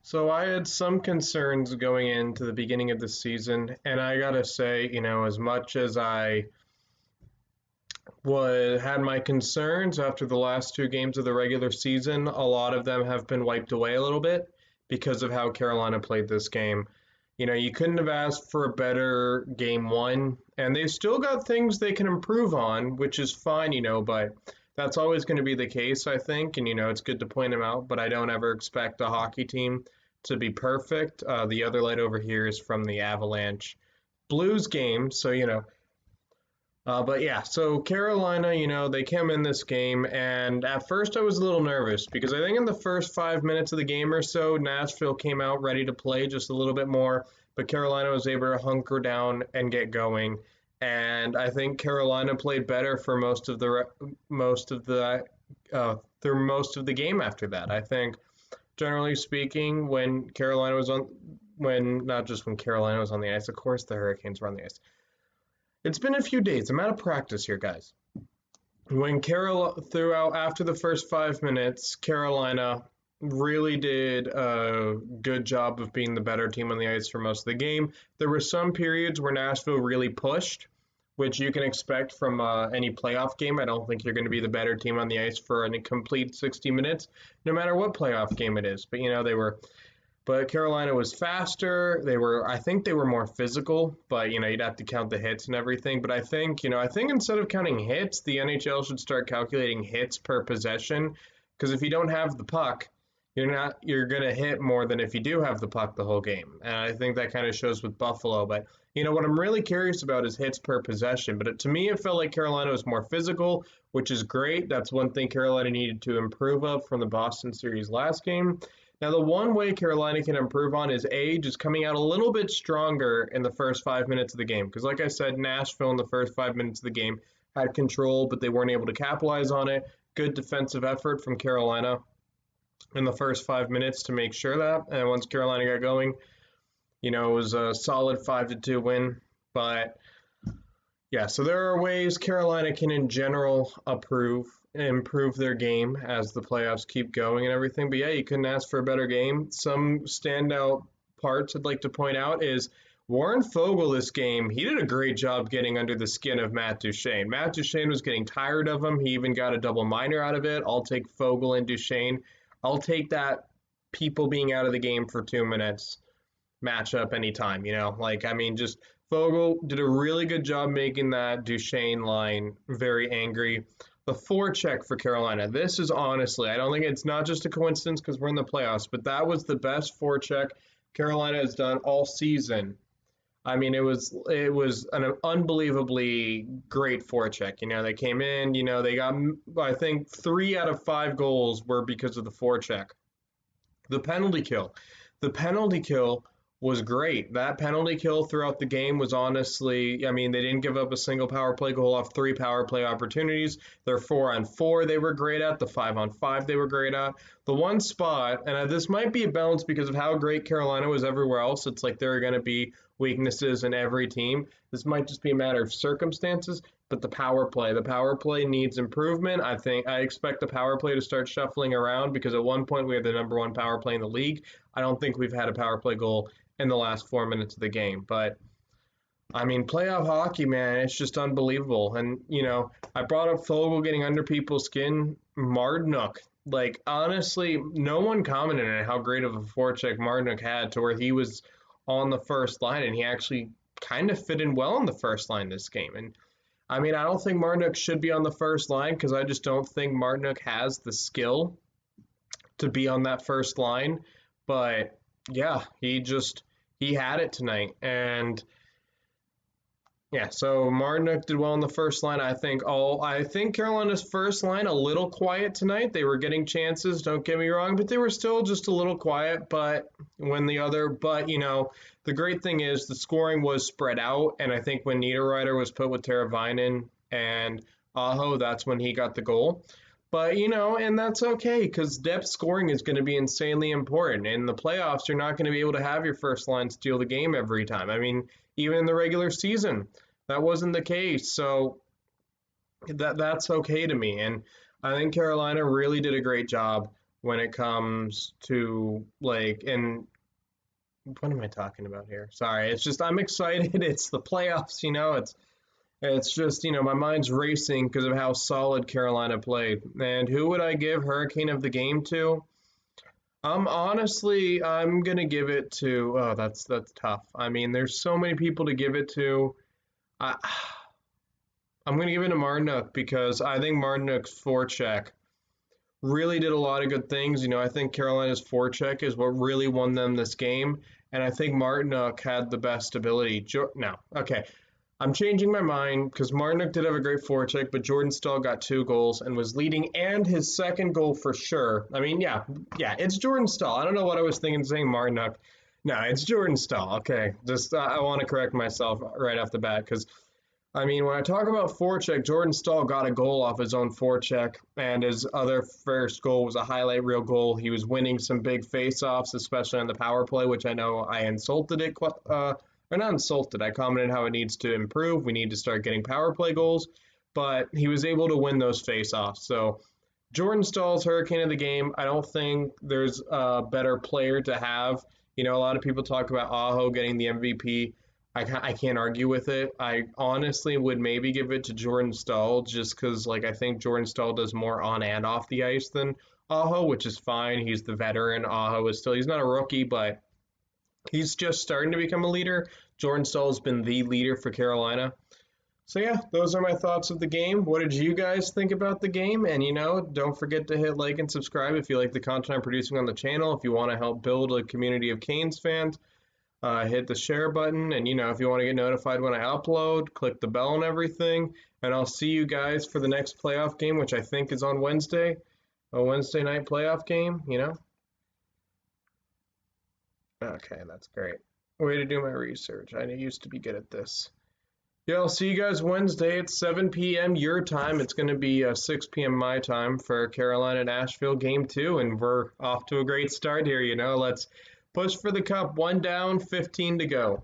So I had some concerns going into the beginning of the season, and I gotta say, as much as I had my concerns after the last two games of the regular season, a lot of them have been wiped away a little bit because of how Carolina played this game. You couldn't have asked for a better game one, and they've still got things they can improve on, which is fine, but that's always going to be the case, I think, and it's good to point them out, but I don't ever expect a hockey team to be perfect. The other light over here is from the Avalanche Blues game, so but yeah, so Carolina, they came in this game, and at first I was a little nervous because I think in the first 5 minutes of the game or so, Nashville came out ready to play just a little bit more, but Carolina was able to hunker down and get going. And I think Carolina played better for most of the through most of the game after that. I think, generally speaking, when not just when Carolina was on the ice, of course the Hurricanes were on the ice. It's been a few days. I'm out of practice here, guys. When throughout after the first 5 minutes, Carolina really did a good job of being the better team on the ice for most of the game. There were some periods where Nashville really pushed, which you can expect from any playoff game. I don't think you're going to be the better team on the ice for a complete 60 minutes, no matter what playoff game it is. But but Carolina was faster. I think they were more physical, but you'd have to count the hits and everything. But I think instead of counting hits, the NHL should start calculating hits per possession. Because if you don't have the puck, you're gonna hit more than if you do have the puck the whole game. And I think that kind of shows with Buffalo. But what I'm really curious about is hits per possession. But to me, it felt like Carolina was more physical, which is great. That's one thing Carolina needed to improve of from the Boston series last game. Now, the one way Carolina can improve on is just coming out a little bit stronger in the first 5 minutes of the game. Because, like I said, Nashville in the first 5 minutes of the game had control, but they weren't able to capitalize on it. Good defensive effort from Carolina in the first 5 minutes to make sure that. And once Carolina got going, it was a solid 5-2 win. But yeah, so there are ways Carolina can, in general, improve their game as the playoffs keep going and everything. But yeah, you couldn't ask for a better game. Some standout parts I'd like to point out is Warren Foegele this game. He did a great job getting under the skin of Matt Duchene. Matt Duchene was getting tired of him. He even got a double minor out of it. I'll take Foegele and Duchene. I'll take that people being out of the game for 2 minutes matchup anytime, just Foegele did a really good job making that Duchene line very angry. The forecheck for Carolina. This is honestly, I don't think it's not just a coincidence because we're in the playoffs, but that was the best forecheck Carolina has done all season. I mean, it was an unbelievably great forecheck. They came in. They got, I think 3 out of 5 goals were because of the forecheck. The penalty kill. The penalty kill was great. That penalty kill throughout the game was honestly, they didn't give up a single power play goal off 3 power play opportunities. Their 4-on-4 they were great at. The 5-on-5 they were great at. The one spot, and this might be a balance because of how great Carolina was everywhere else. It's like there are going to be weaknesses in every team. This might just be a matter of circumstances, but the power play needs improvement. I expect the power play to start shuffling around because at one point we had the number 1 power play in the league. I don't think we've had a power play goal in the last 4 minutes of the game. But playoff hockey, man, it's just unbelievable. And, I brought up Foegele getting under people's skin. Marduk, honestly, no one commented on how great of a forecheck Marduk had to where he was on the first line, and he actually kind of fit in well on the first line this game. And, I don't think Marduk should be on the first line because I just don't think Marduk has the skill to be on that first line. But yeah, he had it tonight. And yeah, so Marduk did well on the first line. I think Carolina's first line a little quiet tonight. They were getting chances, don't get me wrong, but they were still just a little quiet. But the great thing is the scoring was spread out, and I think when Niederreiter was put with Teravainen and Aho, that's when he got the goal. But, and that's okay because depth scoring is going to be insanely important. In the playoffs, you're not going to be able to have your first line steal the game every time. Even in the regular season, that wasn't the case. So that's okay to me. And I think Carolina really did a great job when it comes to like, and what am I talking about here? Sorry, it's just I'm excited. It's the playoffs, it's just, my mind's racing because of how solid Carolina played. And who would I give Hurricane of the game to? Honestly, I'm gonna give it to. Oh, that's tough. I mean, there's so many people to give it to. I, I'm gonna give it to Martinuk because I think Martinuk's forecheck really did a lot of good things. I think Carolina's forecheck is what really won them this game, and I think Martinuk had the best ability. No, okay, I'm changing my mind because Martinuk did have a great forecheck, but Jordan Stahl got 2 goals and was leading, and his second goal for sure. I mean, yeah, it's Jordan Stahl. I don't know what I was thinking saying Martinuk. No, it's Jordan Stahl. Okay, just I want to correct myself right off the bat because I mean, when I talk about forecheck, Jordan Stahl got a goal off his own forecheck, and his other first goal was a highlight reel goal. He was winning some big face-offs, especially on the power play, which I know I insulted it, or not insulted. I commented how it needs to improve. We need to start getting power play goals, but he was able to win those face-offs. So Jordan Stahl's Hurricane of the game. I don't think there's a better player to have. A lot of people talk about Aho getting the MVP. I can't argue with it. I honestly would maybe give it to Jordan Stahl just because, like, I think Jordan Stahl does more on and off the ice than Aho, which is fine. He's the veteran. Aho is still, he's not a rookie, but he's just starting to become a leader. Jordan Stahl has been the leader for Carolina. So yeah, those are my thoughts of the game. What did you guys think about the game? And don't forget to hit like and subscribe if you like the content I'm producing on the channel. If you want to help build a community of Canes fans, hit the share button. And if you want to get notified when I upload, click the bell and everything. And I'll see you guys for the next playoff game, which I think is on Wednesday, a Wednesday night playoff game. Okay, that's great. Way to do my research. I used to be good at this. Yeah, I'll see you guys Wednesday at 7 p.m. your time. It's going to be 6 p.m. my time for Carolina-Nashville Game 2, and we're off to a great start here. Let's push for the cup. 1 down, 15 to go.